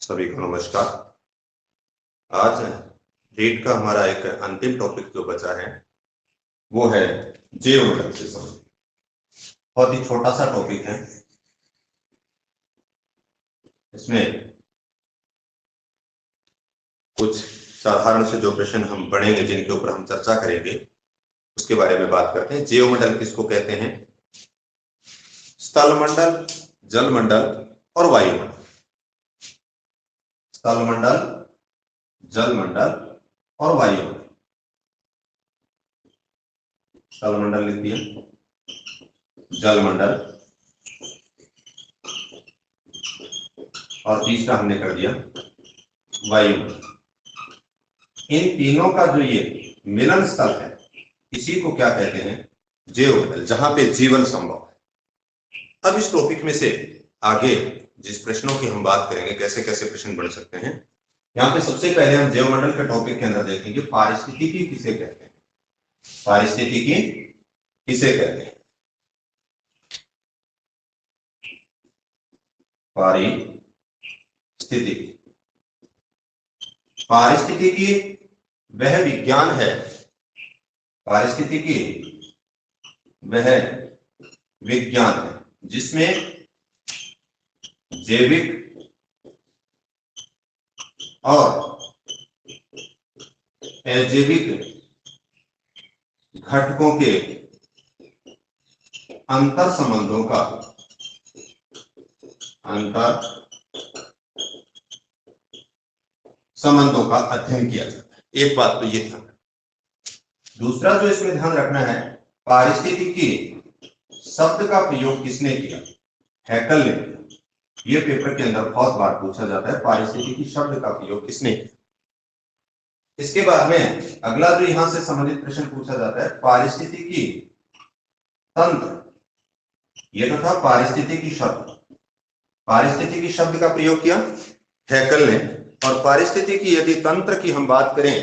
सभी को नमस्कार। आज डेट का हमारा एक अंतिम टॉपिक जो बचा है वो है जियोमेट्रिक सिस्टम। बहुत ही छोटा सा टॉपिक है। इसमें कुछ साधारण से जो प्रश्न हम पढ़ेंगे, जिनके ऊपर हम चर्चा करेंगे, उसके बारे में बात करते हैं। जियोमंडल किसको कहते हैं? स्थलमंडल, जलमंडल और वायुमंडल। स्थलमंडल, जलमंडल और वायुमंडल। स्थलमंडल लिख दिया, जलमंडल और तीसरा हमने कर दिया वायुमंडल। इन तीनों का जो ये मिलन स्थल है, इसी को क्या कहते हैं? जियोमंडल, जहां पे जीवन संभव है। अब इस टॉपिक में से आगे जिस प्रश्नों की हम बात करेंगे, कैसे कैसे प्रश्न बन सकते हैं, यहाँ पे सबसे पहले हम जियोमंडल के टॉपिक के अंदर देखेंगे पारिस्थितिकी किसे कहते हैं। पारिस्थितिकी किसे कहते हैं? पारिस्थितिकी, पारिस्थितिकी वह विज्ञान है, पारिस्थितिकी वह विज्ञान है जिसमें जैविक और अजैविक घटकों के अंतर संबंधों का अध्ययन किया जाता है। एक बात तो ये ध्यान। दूसरा जो इसमें ध्यान रखना है, पारिस्थितिकी शब्द का प्रयोग किसने किया? हैकल ने किया। ये पेपर के अंदर बहुत बार पूछा जाता है, पारिस्थितिकी शब्द का प्रयोग किसने किया। इसके बाद में अगला जो यहां से संबंधित प्रश्न पूछा जाता है, पारिस्थितिकी तंत्र। ये तो था पारिस्थितिकी शब्द। पारिस्थितिकी शब्द का प्रयोग किया हैकल ने। और पारिस्थितिकी यदि तंत्र की हम बात करें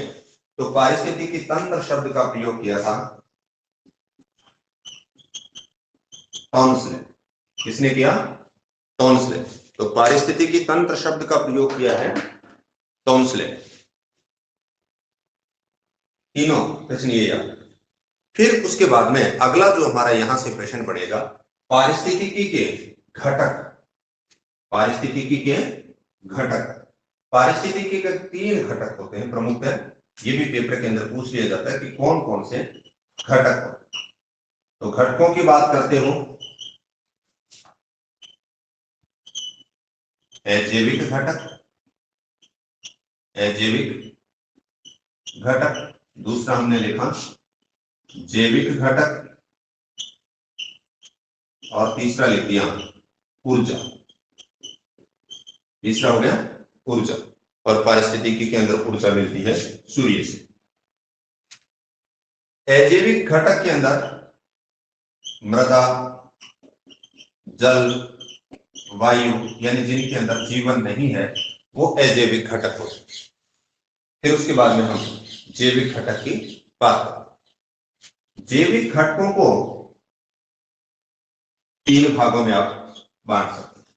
तो पारिस्थितिकी तंत्र शब्द का प्रयोग किया था टॉन्सले। किसने किया? टॉन्सले। तो पारिस्थितिकी तंत्र शब्द का प्रयोग किया है टॉन्सले। तीनों प्रश्न ये याद। फिर उसके बाद में अगला जो हमारा यहां से प्रश्न पड़ेगा, पारिस्थितिकी के घटक। पारिस्थितिकी के घटक, पारिस्थितिकी के 3 घटक होते हैं प्रमुख है। ये भी पेपर के अंदर पूछ लिया जाता है कि कौन कौन से घटक होते हैं। तो घटकों की बात करते हो, अजैविक घटक, अजैविक घटक। दूसरा हमने लिखा जैविक घटक और तीसरा लिख दिया ऊर्जा। तीसरा हो गया ऊर्जा। और पारिस्थितिकी के अंदर ऊर्जा मिलती है सूर्य से। अजैविक घटक के अंदर मृदा, जल, वायु, यानी जिनके अंदर जीवन नहीं है, वो अजैविक घटक होते हैं। फिर उसके बाद में हम जैविक घटक की बात करते हैं। जैविक घटकों को 3 भागों में आप बांट सकते हैं।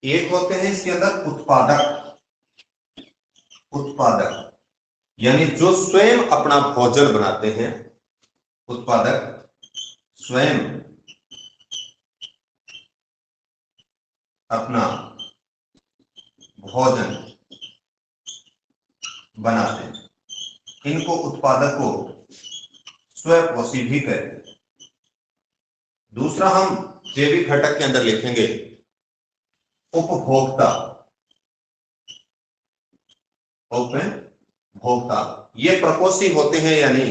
एक होते हैं इसके अंदर उत्पादक, उत्पादक यानी जो स्वयं अपना भोजन बनाते हैं। उत्पादक स्वयं अपना भोजन बनाते हैं। इनको उत्पादक को स्वपोषी भी कहते हैं। दूसरा हम जैविक घटक के अंदर लिखेंगे उपभोक्ता। उपभोक्ता ये प्रकोष्ठी होते हैं, यानी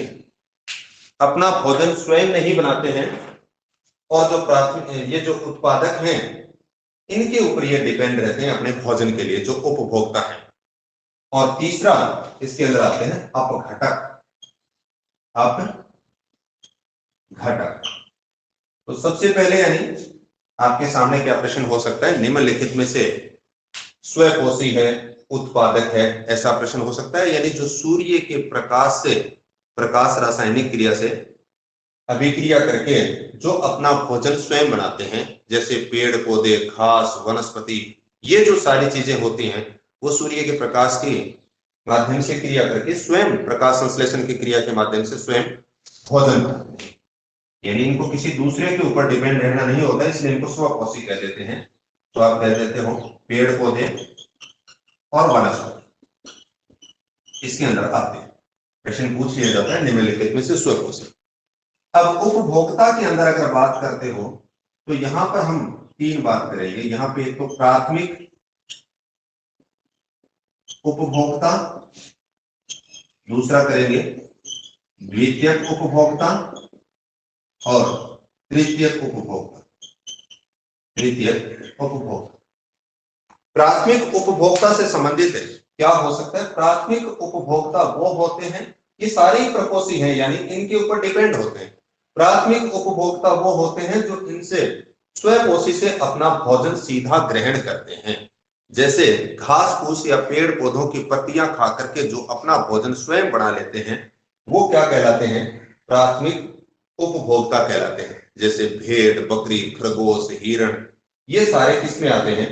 अपना भोजन स्वयं नहीं बनाते हैं, और जो प्राथमिक ये जो उत्पादक हैं, इनके ऊपर ये डिपेंड रहते हैं अपने भोजन के लिए, जो उपभोक्ता है। और तीसरा इसके अंदर आते हैं अपघटक। अपघटक। तो सबसे पहले यानी आपके सामने क्या प्रश्न हो सकता है? निम्नलिखित में से स्वपोषी है, उत्पादक है, ऐसा प्रश्न हो सकता है। यानी जो सूर्य के प्रकाश से, प्रकाश रासायनिक क्रिया से अभिक्रिया करके जो अपना भोजन स्वयं बनाते हैं, जैसे पेड़ पौधे, घास, वनस्पति, ये जो सारी चीजें होती हैं वो सूर्य के प्रकाश के माध्यम से क्रिया करके स्वयं प्रकाश संश्लेषण की क्रिया के माध्यम से स्वयं भोजन करते हैं। यानी इनको किसी दूसरे के ऊपर डिपेंड रहना नहीं होता, इसलिए इनको स्वपोषी कह देते हैं। तो आप कह देते हो पेड़ पौधे और वनस्पति इसके अंदर आते हैं। प्रश्न पूछ लिया जाता है निम्नलिखित में से स्वपोषी। अब उपभोक्ता के अंदर अगर बात करते हो तो यहां पर हम तीन बात करेंगे। यहां पे एक तो प्राथमिक उपभोक्ता, दूसरा करेंगे द्वितीयक उपभोक्ता और तृतीयक उपभोक्ता। तृतीयक उपभोक्ता प्राथमिक उपभोक्ता से संबंधित है। क्या हो सकता है? प्राथमिक उपभोक्ता वो होते हैं, ये सारे ही प्रपोषी हैं यानी इनके ऊपर डिपेंड होते हैं। प्राथमिक उपभोक्ता वो होते हैं जो इनसे स्वपोषी से अपना भोजन सीधा ग्रहण करते हैं। जैसे घास फूस या पेड़ पौधों की पत्तियां खा करके जो अपना भोजन स्वयं बना लेते हैं वो क्या कहलाते हैं? प्राथमिक उपभोक्ता कहलाते हैं। जैसे भेड़, बकरी, खरगोश, हिरण, ये सारे किसमें आते हैं?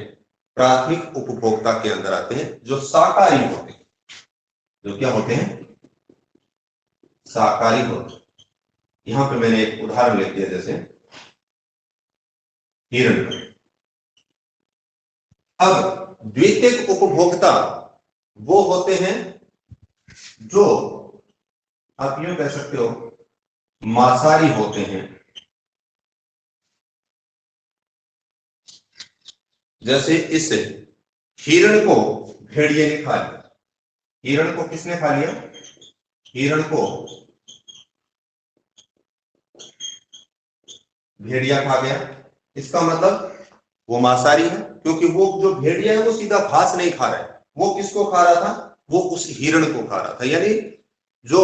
प्राथमिक उपभोक्ता के अंदर आते हैं, जो शाकाहारी होते हैं। जो क्या होते हैं? शाकाहारी होते हैं। यहां पे मैंने एक उदाहरण लिख दिया, जैसे हिरण। अब द्वितीयक उपभोक्ता वो होते हैं जो आप यूं कह सकते हो मांसाहारी होते हैं। जैसे इस हिरण को भेड़िए ने खा लिया। हिरण को किसने खा लिया? हिरण को भेड़िया खा गया। इसका मतलब वो मांसाहारी है, क्योंकि वो जो भेड़िया है वो सीधा घास नहीं खा रहा है। वो किसको खा रहा था? वो उस हिरण को खा रहा था। यानी जो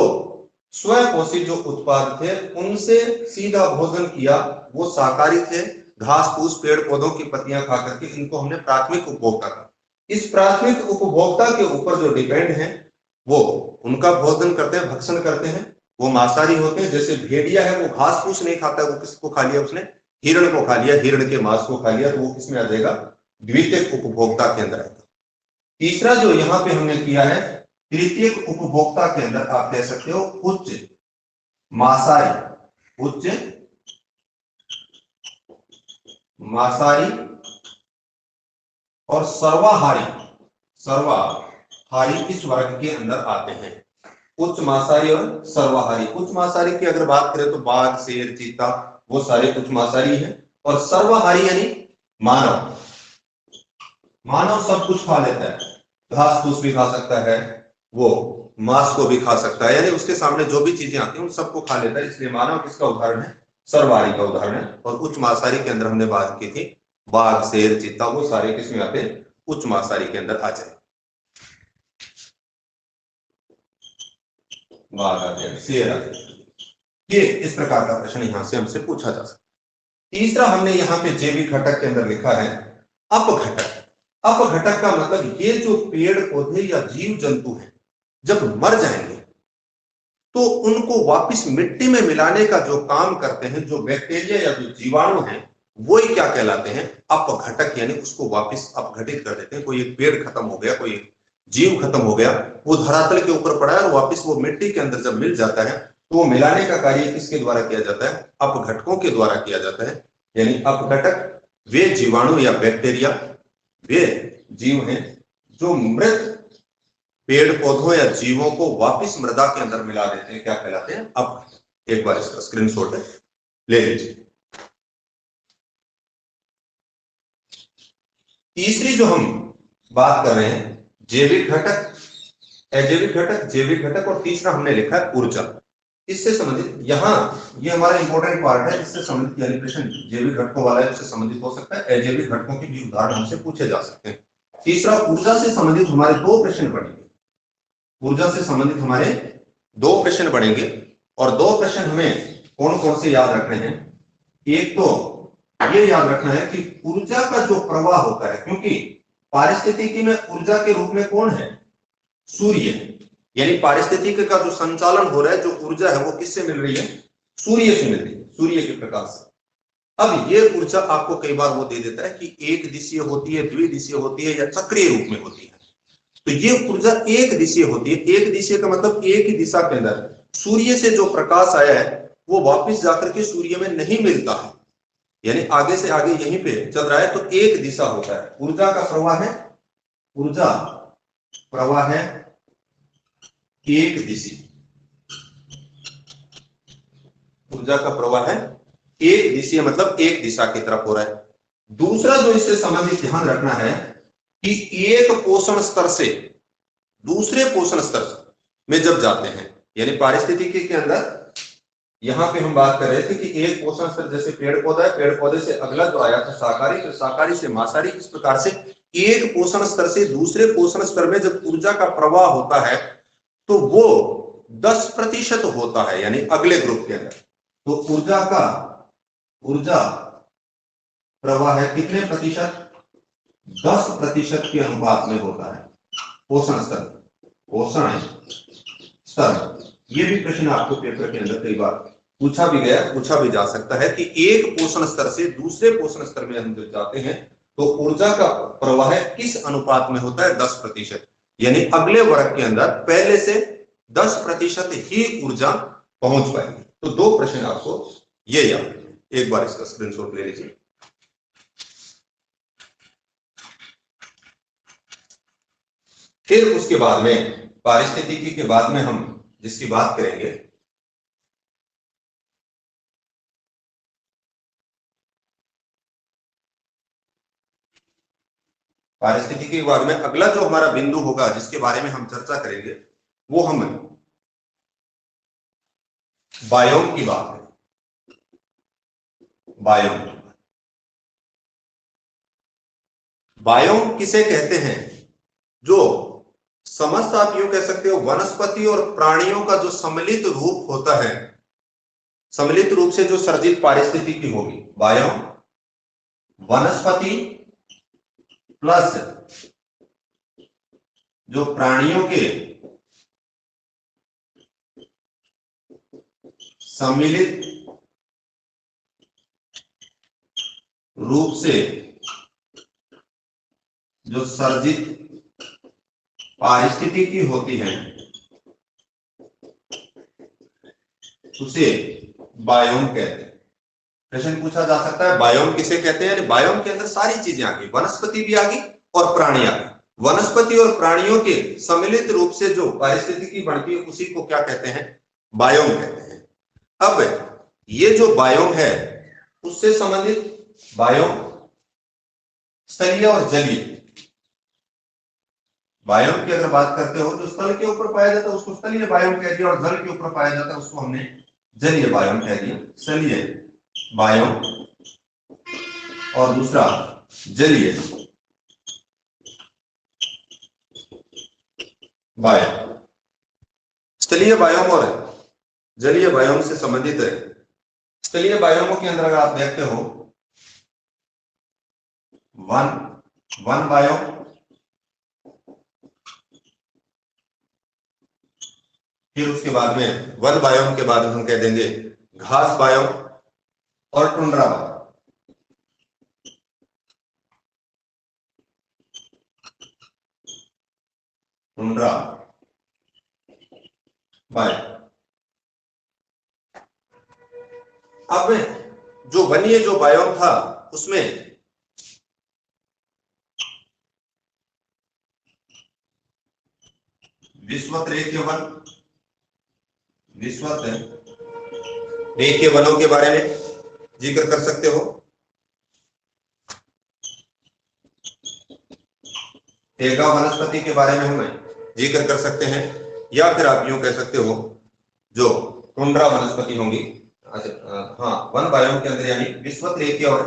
स्वपोषी जो उत्पाद थे उनसे सीधा भोजन किया वो शाकाहारी थे। घास फूस, पेड़ पौधों की पत्तियां खा करके इनको हमने प्राथमिक उपभोक्ता कहा। इस प्राथमिक उपभोक्ता के ऊपर जो डिपेंड है वो उनका भोजन करते हैं, भक्षण करते हैं, वो मांसाहारी होते हैं। जैसे भेड़िया है वो घास फूस नहीं खाता, वो किसको खा लिया? उसने हिरण को खा लिया, हिरण के मांस को खा लिया, तो वो किसमें आ जाएगा? द्वितीयक उपभोक्ता के अंदर आएगा। तीसरा जो यहां पे हमने किया है तृतीयक उपभोक्ता के अंदर आप कह सकते हो उच्च मांसाहारी। उच्च मांसाहारी और सर्वाहारी। सर्वाहारी इस वर्ग के अंदर आते हैं। उच्च मांसाहारी और सर्वाहारी। उच्च मांसाहारी की अगर बात करें तो बाघ, शेर, चीता, वो सारे उच्च मांसाहारी हैं। और सर्वाहारी यानी मानव। मानव सब कुछ खा लेता है, घास फूस भी खा सकता है, वो मांस को भी खा सकता है, यानी उसके सामने जो भी चीजें आती हैं उन सबको खा लेता है। इसलिए मानव किसका उदाहरण है? सर्वाहारी का उदाहरण है। और उच्च मांसाहारी के अंदर हमने बात की थी बाघ, शेर, चीता, वो सारे किसमें आते हैं? उच्च मांसाहारी के अंदर आ जाए। बाघ आ जाए, शेर आ जाए। ये इस प्रकार का प्रश्न यहां से हमसे पूछा जा सकता है। तीसरा हमने यहाँ पे जैविक घटक के अंदर लिखा है अपघटक। अपघटक का मतलब ये जो पेड़ पौधे या जीव जंतु हैं जब मर जाएंगे तो उनको वापस मिट्टी में मिलाने का जो काम करते हैं, जो बैक्टीरिया या जो जीवाणु हैं, वो ही क्या कहलाते हैं? अपघटक। यानी उसको वापस अपघटित कर देते हैं। कोई एक पेड़ खत्म हो गया, कोई एक जीव खत्म हो गया, वो धरातल के ऊपर पड़ा है और वापस वो मिट्टी के अंदर जब मिल जाता है तो वो मिलाने का कार्य किसके द्वारा किया जाता है? अपघटकों के द्वारा किया जाता है। यानी अपघटक वे जीवाणु या बैक्टीरिया, वे जीव हैं जो मृत पेड़ पौधों या जीवों को वापस मृदा के अंदर मिला देते हैं। क्या कहलाते हैं? अपघटक। एक बार इसका स्क्रीनशॉट ले लीजिए। तीसरी जो हम बात कर रहे हैं जैविक घटक, अजैविक घटक, जैविक घटक, और तीसरा हमने लिखा है ऊर्जा। इससे संबंधित यहाँ ये हमारा इंपॉर्टेंट पार्ट है। इससे संबंधित यानी प्रश्न जैविक घटकों वाला है, इससे संबंधित हो सकता है। अजैविक घटकों के भी उदाहरण हमसे पूछे जा सकते हैं। तीसरा ऊर्जा से संबंधित हमारे दो प्रश्न पढ़ेंगे। ऊर्जा से संबंधित हमारे दो प्रश्न पढ़ेंगे और दो प्रश्न हमें कौन कौन से याद रखने हैं? एक तो ये याद रखना है कि ऊर्जा का जो प्रवाह होता है, क्योंकि पारिस्थितिकी में ऊर्जा के रूप में कौन है? सूर्य। यानी पारिस्थितिकी का जो संचालन हो रहा है, जो ऊर्जा है वो किससे मिल रही है? सूर्य से मिल रही है, सूर्य के प्रकाश से। अब ये ऊर्जा आपको कई बार वो दे देता है कि एक दिशीय होती है, द्विदिशीय होती है या चक्रीय रूप में होती है। तो ये ऊर्जा एक दिशीय होती है। एक दिशीय का मतलब एक ही दिशा के अंदर सूर्य से जो प्रकाश आया है वो वापस जाकर के सूर्य में नहीं मिलता है, यानी आगे से आगे यहीं पे चल रहा है, तो एक दिशा होता है। ऊर्जा का प्रवाह है, ऊर्जा प्रवाह है एक दिशी, ऊर्जा का प्रवाह है एक दिशीय, मतलब एक दिशा की तरफ हो रहा है। दूसरा जो इससे संबंधित ध्यान रखना है कि एक पोषण स्तर से दूसरे पोषण स्तर में जब जाते हैं, यानी पारिस्थितिकी के अंदर यहां पे हम बात कर रहे थे कि एक पोषण स्तर जैसे पेड़ पौधा है, पेड़ पौधे से अगला जो आया था शाकाहारी, फिर शाकाहारी से मांसाहारी, इस प्रकार से एक पोषण स्तर से दूसरे पोषण स्तर में जब ऊर्जा का प्रवाह होता है तो वो 10% होता है, यानी अगले ग्रुप के अंदर। तो ऊर्जा प्रवाह है कितने प्रतिशत? 10% के अनुपात में होता है पोषण स्तर। ये भी प्रश्न आपको पेपर के अंदर कई बार पूछा भी गया, पूछा भी जा सकता है कि एक पोषण स्तर से दूसरे पोषण स्तर में हम जब जाते हैं तो ऊर्जा का प्रवाह किस अनुपात में होता है? 10%, यानी अगले वर्ग के अंदर पहले से 10% ही ऊर्जा पहुंच पाएगी। तो दो प्रश्न आपको ये याद, एक बार इसका स्क्रीनशॉट ले लीजिए। फिर उसके बाद में पारिस्थितिकी के बाद में हम जिसकी बात करेंगे पारिस्थितिकी के बारे में अगला जो हमारा बिंदु होगा जिसके बारे में हम चर्चा करेंगे वो हम बायोम की बात करें। बायोम किसे कहते हैं? जो समस्त आप यूं कह सकते हो वनस्पति और प्राणियों का जो सम्मिलित रूप होता है, सम्मिलित रूप से जो सर्जित पारिस्थितिकी होगी। बायोम वनस्पति प्लस जो प्राणियों के सम्मिलित रूप से जो सर्जित पारिस्थितिकी होती है उसे बायोम कहते हैं। प्रश्न पूछा जा सकता है बायोम किसे कहते हैं, यानी बायोम के अंदर सारी चीजें आ गई, वनस्पति भी आ गई और प्राणी आ गई। वनस्पति और प्राणियों के सम्मिलित रूप से जो पारिस्थितिकी बनती है उसी को क्या कहते हैं? बायोम कहते हैं। अब ये जो बायोम है उससे संबंधित बायोम स्थलीय और जलीय। बायोम की अगर बात करते हो तो स्थल के ऊपर पाया जाता है उसको स्थलीय बायोम कह दिया, और जल के ऊपर पाया जाता है उसको हमने जलीय बायोम कह दिया। स्थलीय बायोम और दूसरा जलीय बायोम। स्थलीय बायोम और जलीय बायोम से संबंधित है। स्थलीय बायोमों के अंदर अगर आप देखते हो वन बायोम, फिर उसके बाद में वन बायोम के बाद हम कह देंगे घास बायोम और टुंड्रा बायोम। Tundra biome. अब जो वन्य जो बायोम था उसमें विश्वत रेखीय वनों के बारे में जिक्र कर सकते हो। तेगा वनस्पति के बारे में हम जिक्र कर सकते हैं, या फिर आप यूं कह सकते हो जो टुंड्रा वनस्पति होंगी। हाँ, वन बायोम के अंदर यानी विश्वत रेखीय और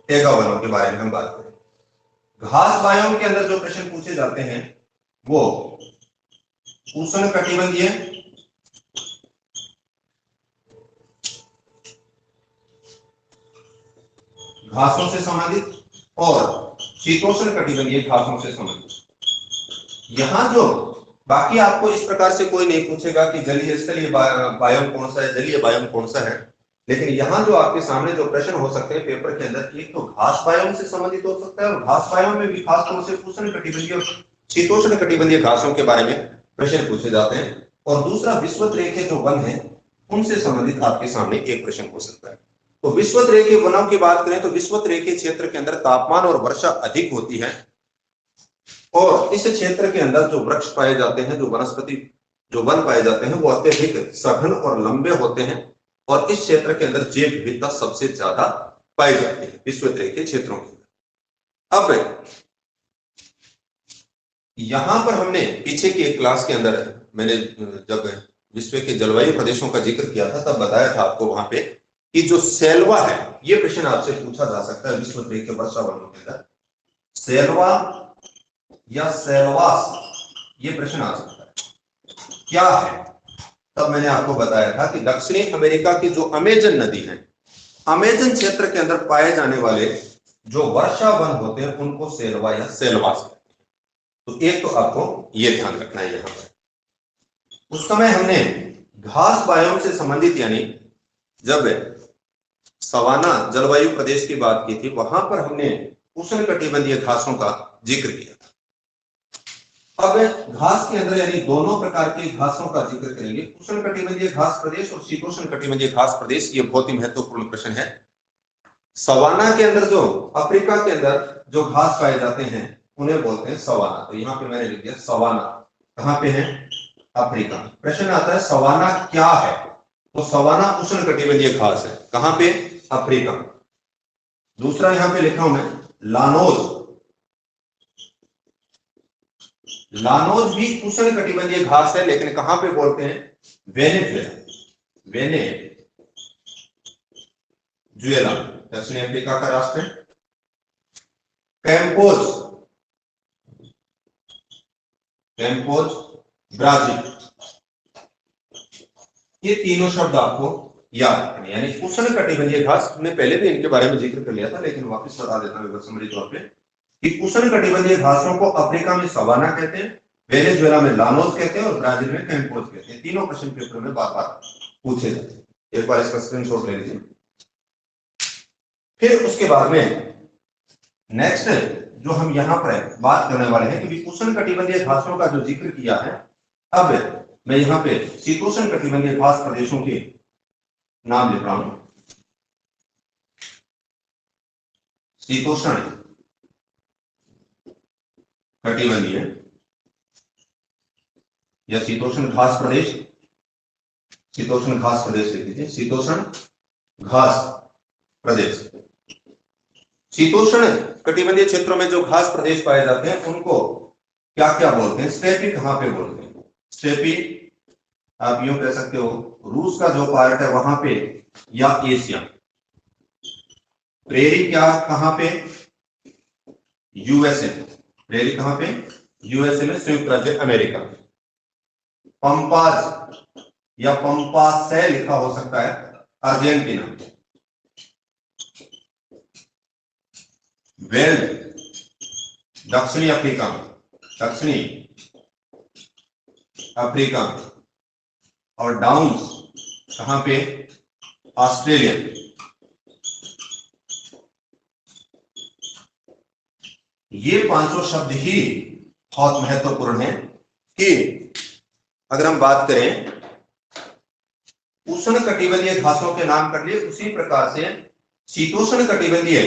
तेगा वनों के बारे में हम बात करें। घास बायोम के अंदर जो प्रश्न पूछे जाते हैं वो उष्णकटिबंधीय घासों से संबंधित और शीतोष्ण कटिबंधीय घासों से संबंधित। यहां जो बाकी आपको इस प्रकार से कोई नहीं पूछेगा कि जलीय स्थलीय बायोम कौन सा है, जलीय बायोम कौन सा है, लेकिन यहाँ जो आपके सामने जो प्रश्न हो सकते हैं पेपर के अंदर, एक तो घास बायोम से संबंधित हो सकता है, और घास बायोम में भी खासतौर से उष्ण कटिबंधीय और शीतोष्ण कटिबंधीय घासों के बारे में प्रश्न पूछे जाते हैं। और दूसरा विषुवत रेखे जो वन है उनसे संबंधित आपके सामने एक प्रश्न हो सकता है। तो विषुवत रेखे वनों की बात करें तो विषुवत रेखे क्षेत्र के अंदर तापमान और वर्षा अधिक होती है, और इस क्षेत्र के अंदर जो वृक्ष पाए जाते हैं, जो वनस्पति जो वन पाए जाते हैं वो अत्यधिक सघन और लंबे होते हैं, और इस क्षेत्र के अंदर जैव विविधता सबसे ज्यादा पाई जाती है विषुवत रेखे क्षेत्रों के अंदर। अब यहां पर हमने पीछे की एक क्लास के अंदर मैंने जब विश्व के जलवायु प्रदेशों का जिक्र किया था तब बताया था आपको वहां पे कि जो सेल्वा है, ये प्रश्न आपसे पूछा जा सकता है विषुवत रेखे वर्षा वनों के अंदर, सेल्वा या सेल्वास, ये प्रश्न आ सकता है क्या है। तब मैंने आपको बताया था कि दक्षिणी अमेरिका की जो अमेजन नदी है, अमेजन क्षेत्र के अंदर पाए जाने वाले जो वर्षा वन होते हैं उनको सेल्वा या सेल्वास कहते हैं। तो एक तो आपको ये ध्यान रखना है। यहां पर उस समय हमने घास बायोम से संबंधित, यानी जब सवाना जलवायु प्रदेश की बात की थी, वहां पर हमने उष्ण कटिबंधीय घासों का जिक्र किया था। अब घास के अंदर यानी दोनों प्रकार के घासों का जिक्र करेंगे, उष्ण कटिबंधीय घास प्रदेश और शीतोष्ण कटिबंधीय घास प्रदेश। ये बहुत ही महत्वपूर्ण प्रश्न है। सवाना के अंदर जो अफ्रीका के अंदर जो घास पाए जाते हैं उन्हें बोलते हैं सवाना। तो यहाँ पे मैंने लिख दिया सवाना, कहाँ पे है, अफ्रीका। प्रश्न आता है सवाना क्या है, तो सवाना उष्ण कटिबंधीय घास है, कहाँ पे, अफ्रीका। दूसरा यहाँ पे लिखा हूं मैं लानोज, लानोज भी उष्ण कटिबंधीय घास है, लेकिन कहां पे बोलते हैं, वेनेजुएला, वेनेजुएला दक्षिण अफ्रीका का राष्ट्र है। कैम्पोज, कैम्पोज ब्राजील। ये तीनों शब्द आपको याद रखने, यानी उष्ण कटिबंधीय घास, हमने पहले भी इनके बारे में जिक्र कर लिया था, लेकिन वापस बता देता हूं समरी तौर पे कि उष्ण कटिबंधीय घासों को अफ्रीका में सवाना कहते हैं, वेनेजुएला में लानोस कहते हैं और ब्राजील में कैम्पोज कहते हैं। तीनों प्रश्न पेपर में बार बार पूछे जाते हैं, एक बार इसका स्क्रीनशॉट ले लीजिए। फिर उसके बाद में नेक्स्ट जो हम यहाँ पर बात करने वाले हैं कि उष्ण कटिबंधीय घासों का जो जिक्र किया है, अब मैं यहाँ पे शीतोष्ण कटिबंधीय घास प्रदेशों के नाम लिख रहा हूं। शीतोष्ण कटिबंधीय या शीतोष्ण घास प्रदेश, शीतोष्ण घास प्रदेश लिख दीजिए, शीतोष्ण घास प्रदेश। शीतोष्ण कटिबंधीय क्षेत्रों में जो घास प्रदेश पाए जाते हैं उनको क्या क्या बोलते हैं, स्टेपी कहां पे बोलते हैं, स्टेपी आप यूं कह सकते हो रूस का जो पार्ट है वहां पे, या एशिया। प्रेरी क्या कहां पे, यूएसए, प्रेरी कहां पे, यूएसए में, संयुक्त राज्य अमेरिका। पंपाज या पंपासे लिखा हो सकता है, अर्जेंटीना। वेल्ड दक्षिणी अफ्रीका, दक्षिणी अफ्रीका। और डाउन्स कहां पे, ऑस्ट्रेलिया। ये पांचों शब्द ही बहुत महत्वपूर्ण है कि अगर हम बात करें उष्ण कटिबंधीय घासों के नाम कर लिए, उसी प्रकार से शीतोष्ण कटिबंधीय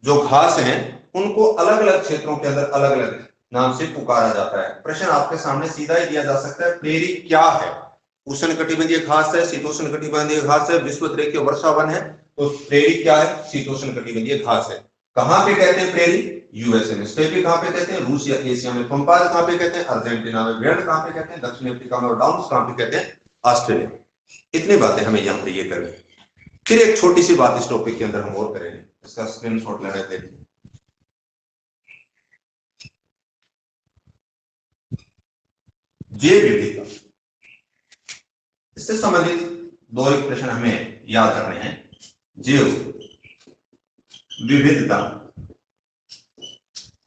जो घास हैं उनको अलग अलग क्षेत्रों के अंदर अलग अलग नाम से पुकारा जाता है। प्रश्न आपके सामने सीधा ही दिया जा सकता है, प्रेरी क्या है, उष्ण कटिबंधीय घास है, शीतोष्ण कटिबंधीय घास है, विषुवत रेखीय वर्षा वन है, तो प्रेरी क्या है, शीतोष्ण कटिबंधीय घास है। कहां पे कहते हैं प्रेरी, यूएसए में। स्टेपी कहां पे कहते हैं, रूस या एशिया में। पंपाज कहां पे कहते हैं, अर्जेंटीना में। वेल्ड कहां पे कहते हैं, दक्षिण अफ्रीका में। और डाउन्स कहां पे कहते हैं, ऑस्ट्रेलिया। इतनी बातें हमें यहां पे ये करनी। फिर एक छोटी सी बात इस टॉपिक के अंदर हम और करेंगे, इसका स्क्रीनशॉट लेना है। जैव विविधता, इससे संबंधित दो एक प्रश्न हमें याद रखने हैं। जैव विविधता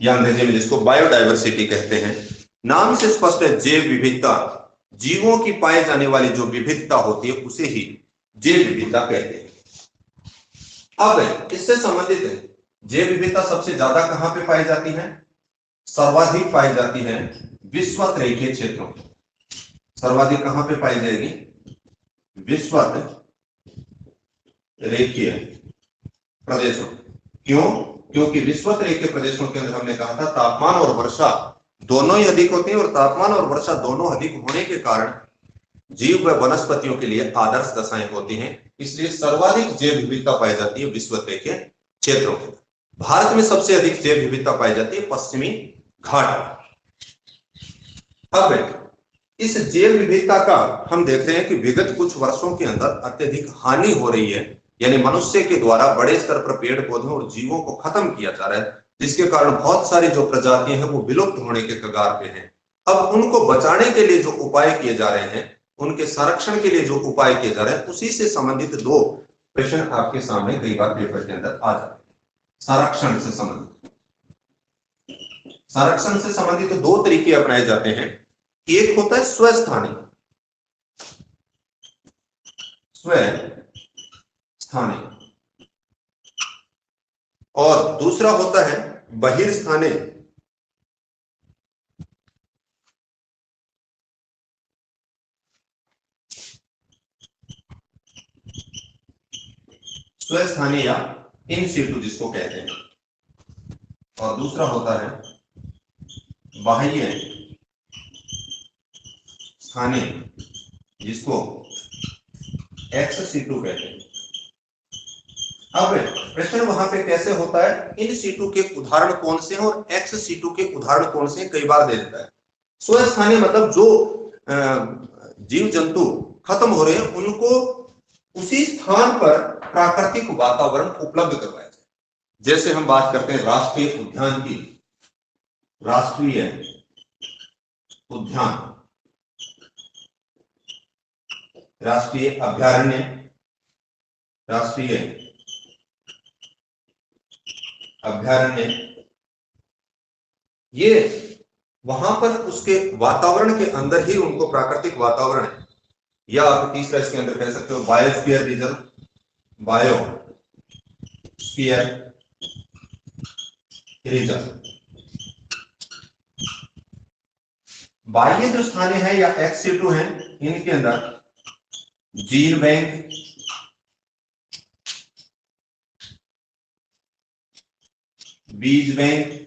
या अंग्रेजी में जिसको बायोडायवर्सिटी कहते हैं, नाम से स्पष्ट है जैव विविधता जीवों की पाए जाने वाली जो विविधता होती है उसे ही जैव विविधता कहते हैं। अब इससे संबंधित जैव विविधता सबसे ज्यादा कहां पे पाई जाती है? सर्वाधिक पाई जाती है विषुवत रेखीय क्षेत्रों में। सर्वाधिक कहां पे पाई जाएगी? विषुवत रेखीय प्रदेशों। क्यों? क्योंकि विषुवत रेखीय प्रदेशों के अंदर हमने कहा था तापमान और वर्षा दोनों ही अधिक होती है, और तापमान और वर्षा दोनों अधिक होने के कारण जीव व वनस्पतियों के लिए आदर्श दशाएं होती हैं। इसलिए सर्वाधिक जैव विविधता पाई जाती है विषुवत रेखीय क्षेत्रों में। भारत में सबसे अधिक जैव विविधता पाई जाती है पश्चिमी घाट। अब इस जैव विविधता का हम देख रहे हैं कि विगत कुछ वर्षों के अंदर अत्यधिक हानि हो रही है, यानी मनुष्य के द्वारा बड़े स्तर पर पेड़ पौधों और जीवों को खत्म किया जा रहा है, जिसके कारण बहुत सारी जो प्रजातियां हैं वो विलुप्त होने के कगार पे हैं। अब उनको बचाने के लिए जो उपाय किए जा रहे हैं, उनके संरक्षण के लिए जो उपाय किए जा रहे हैं, उसी से संबंधित दो प्रश्न आपके सामने कई बार पेपर के अंदर आ जाते हैं। संरक्षण से संबंधित दो तरीके अपनाए जाते हैं। एक होता है स्वस्थानीय और दूसरा होता है बहिर्स्थानीय। स्वस्थानीय या इन सिटू जिसको कहते हैं, और दूसरा होता है बाह्य स्थानीय जिसको एक्स सीटू कहते हैं। अब प्रश्न वहां पे कैसे होता है? इन सीटू के उदाहरण कौन से हैं और एक्स सीटू के उदाहरण कौन से हैं, कई बार दे देता है। स्वस्थानीय मतलब जो जीव जंतु खत्म हो रहे हैं उनको उसी स्थान पर प्राकृतिक वातावरण उपलब्ध करवाया जाए। जैसे हम बात करते हैं राष्ट्रीय उद्यान की, राष्ट्रीय उद्यान, राष्ट्रीय अभयारण्य, राष्ट्रीय अभयारण्य, ये वहां पर उसके वातावरण के अंदर ही उनको प्राकृतिक वातावरण है, या आप तीसरा इसके अंदर कह सकते हो बायोस्फीयर रिजर्व, बायोस्फीयर रिजर्व। बाह्य जो स्थानीय है या एक्स सीटू है, इनके अंदर जीन बैंक, बीज बैंक,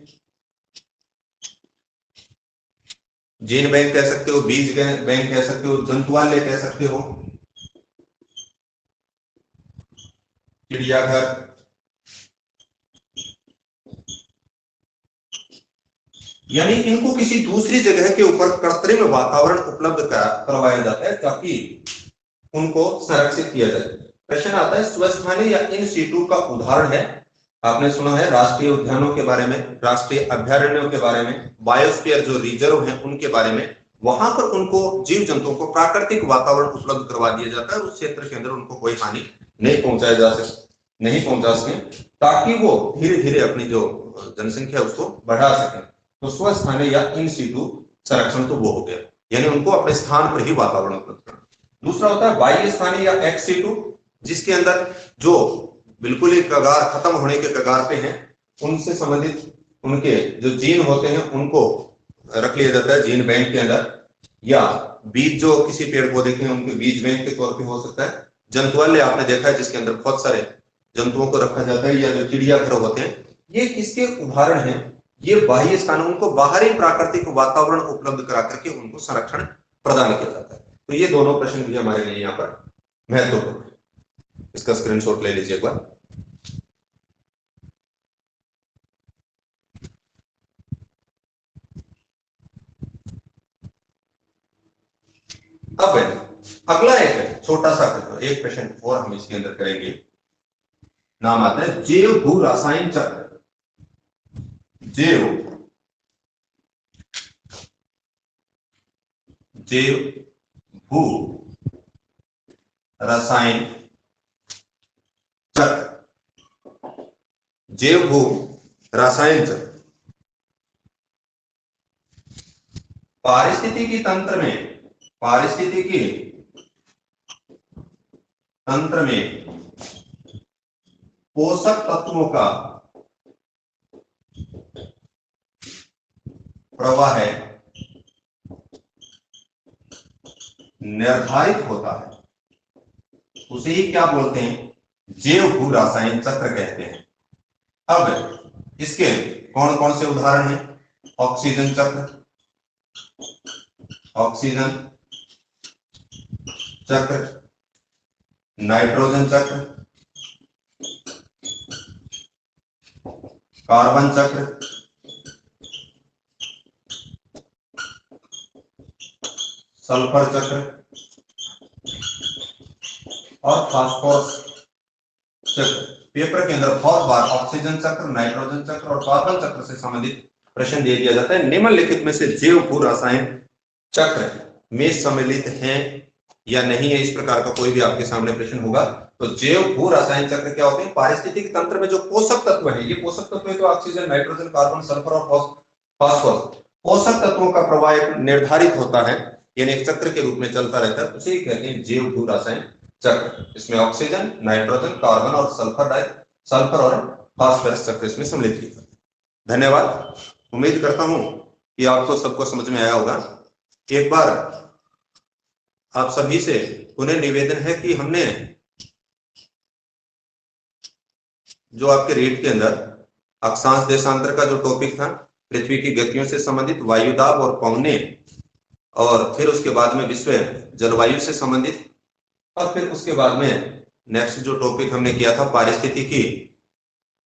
जीन बैंक कह सकते हो, बीज बैंक कह सकते हो, जंतुआलय कह सकते हो, चिड़ियाघर, यानी इनको किसी दूसरी जगह के ऊपर कृत्रिम वातावरण उपलब्ध करवाया जाता है ताकि उनको संरक्षित किया जाए। प्रश्न आता है स्वस्थानीय या इन सीटू का उदाहरण है, आपने सुना है राष्ट्रीय उद्यानों के बारे में, राष्ट्रीय अभयारण्यों के बारे में, बायोस्फीयर जो रिजर्व है उनके बारे में। वहां पर उनको जीव जंतुओं को प्राकृतिक वातावरण उपलब्ध करवा दिया जाता है, उस क्षेत्र के अंदर उनको कोई हानि नहीं पहुंचा सके, ताकि वो धीरे धीरे अपनी जो जनसंख्या उसको बढ़ा सके। तो स्वस्थानीय या इन सीटू संरक्षण तो वो हो गया, यानी उनको अपने स्थान पर ही वातावरण उपलब्ध करना। दूसरा होता है बाह्य स्थानीय या एक्स सीटू, जिसके अंदर जो बिल्कुल ही कगार खत्म होने के कगार पे हैं, उनसे संबंधित उनके जो जीन होते हैं उनको रख लिया जाता है जीन बैंक के अंदर, या बीज जो किसी पेड़ पौधे के उनके बीज बैंक के तौर पे हो सकता है। जंतुआलय आपने देखा है जिसके अंदर बहुत सारे जंतुओं को रखा जाता है, या जो चिड़ियाघर होते हैं, ये किसके उदाहरण हैं? ये बाह्य स्थान, उनको बाहरी प्राकृतिक वातावरण उपलब्ध करा करके उनको संरक्षण प्रदान किया जाता है। तो ये दोनों प्रश्न भी हमारे लिए यहाँ पर महत्वपूर्ण है, इसका स्क्रीनशॉट ले लीजिए एक बार। अब अगला एक छोटा सा एक प्रश्न और हम इसके अंदर करेंगे, नाम आता है जैव भू रासायनिक चक्र। जैव भू रसायन चक्र, जैव भू रासायन चक्र पारिस्थितिकी तंत्र में, पारिस्थितिकी तंत्र में पोषक तत्वों का प्रवाह निर्धारित होता है, उसे ही क्या बोलते हैं, जैव भू रासायनिक चक्र कहते हैं। अब इसके कौन कौन से उदाहरण हैं? ऑक्सीजन चक्र, ऑक्सीजन चक्र, नाइट्रोजन चक्र, कार्बन चक्र, सल्फर चक्र और फास्फोरस चक्र। पेपर के अंदर बहुत बार ऑक्सीजन चक्र, नाइट्रोजन चक्र और कार्बन चक्र से संबंधित प्रश्न दे दिया जाता है। निम्नलिखित में से जैव भू रासायन चक्र में सम्मिलित हैं या नहीं है, इस प्रकार का कोई भी आपके सामने प्रश्न होगा तो जैव भू रासायन चक्र क्या होते हैं? पारिस्थितिक तंत्र में जो पोषक तत्व है, ये पोषक तत्व है तो ऑक्सीजन, नाइट्रोजन, कार्बन, सल्फर और फास्फोरस, पोषक तत्वों का प्रवाह एक निर्धारित होता है, यानी एक चक्र के रूप में चलता रहता है, उसे ही कहते हैं जैव भू रासायन चक्र। इसमें ऑक्सीजन, नाइट्रोजन, कार्बन और सल्फर और फास्फोरस चक्र इसमें सम्मिलित किया। धन्यवाद। उम्मीद करता हूं कि आपको सबको समझ में आया होगा। एक बार आप सभी से पुनः निवेदन है कि हमने जो आपके रीड के अंदर अक्षांश देशांतर का जो टॉपिक था, पृथ्वी की गतियों से संबंधित, वायुदाब और पवने, और फिर उसके बाद में विश्व जलवायु से संबंधित, और फिर उसके बाद में नेक्स्ट जो टॉपिक हमने किया था पारिस्थितिकी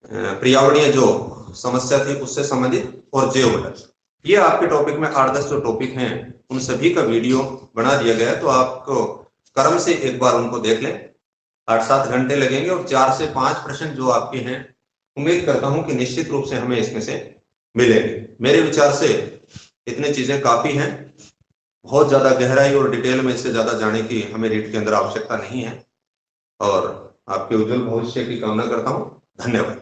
पर्यावरणीय जो समस्या थी उससे संबंधित, और जैव घटक। ये आपके टॉपिक में 8-10 जो टॉपिक हैं उन सभी का वीडियो बना दिया गया है, तो आपको क्रम से एक बार उनको देख लें। 8-7 घंटे लगेंगे और 4 से 5 प्रश्न जो आपके हैं, उम्मीद करता हूं कि निश्चित रूप से हमें इसमें से मिलेंगे। मेरे विचार से इतनी चीजें काफी हैं, बहुत ज्यादा गहराई और डिटेल में इससे ज्यादा जाने की हमें रीड के अंदर आवश्यकता नहीं है, और आपके उज्जवल भविष्य की कामना करता हूं। धन्यवाद।